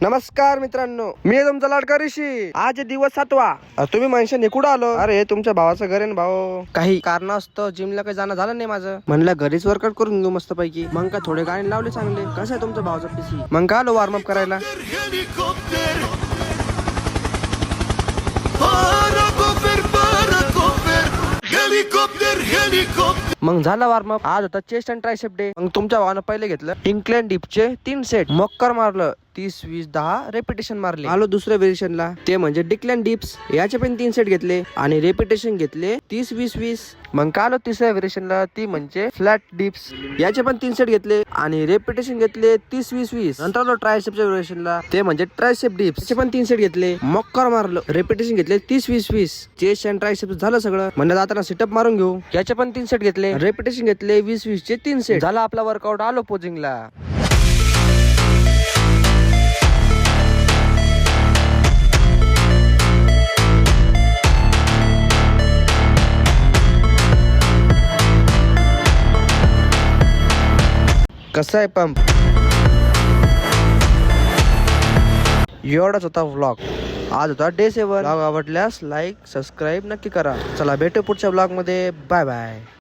नमस्कार मित्रांनो, मी आहे तुमचा लाडका ऋषी. आज आहे दिवस 7वा. तुम्ही म्हणशाल कुठं आलो? अरे तुमच्या भावाचं घर आहे ना भाऊ. काही कारणास्तव जिमला काही जाणं झालं नाही माझं. म्हणलं घरीच वर्कआउट करून घेऊ मस्त पैकी. मग का थोडे गाणे लावले चांगले. कसं आहे तुमच्या भावाचा पीसी? मग का आलो वॉर्मअप करायला. मग झाला वॉर्मअप. आज होता चेस्ट अँड ट्रायसेप डे. मग तुमच्या भावानं पहिले घेतलं इंक्लाइन डिपचे 3 सेट. मक्कर मारलं 30-20-10 रेपिटेशन मारले. आलो दुसऱ्या व्हेरिएशनला, ते म्हणजे डिक्लाइन डिप्स. याचे पण 3 सेट घेतले आणि रेपिटेशन घेतले 30-20-20. मग का आलो तिसऱ्या व्हेरिएशनला, ती म्हणजे फ्लॅट डिप्स. याचे पण 3 सेट घेतले आणि रेपिटेशन घेतले 30-20-20. नंतर आलो ट्रायसेपच्या व्हेरिएशनला, ते म्हणजे ट्रायसेप डिप्स. याचे पण 3 सेट घेतले, मक्कर मारलं, रेपिटेशन घेतले 30-20-20. चेस्ट अँड ट्रायसेप झालं सगळं. म्हणजे जाताना सिटअप मारून घेऊ. याचे पण 3 सेट घेतले, रेपिटेशन घेतले 20-20 चे 3 सेट. झाला आपला वर्कआउट. आलो पोजिंगला. कसा आहे पंप? एवढाच होता व्लॉग. आज होता डे 7. व्लॉग आवडल्यास लाईक सबस्क्राईब नक्की करा. चला भेटू पुढच्या व्लॉग मध्ये. Bye bye.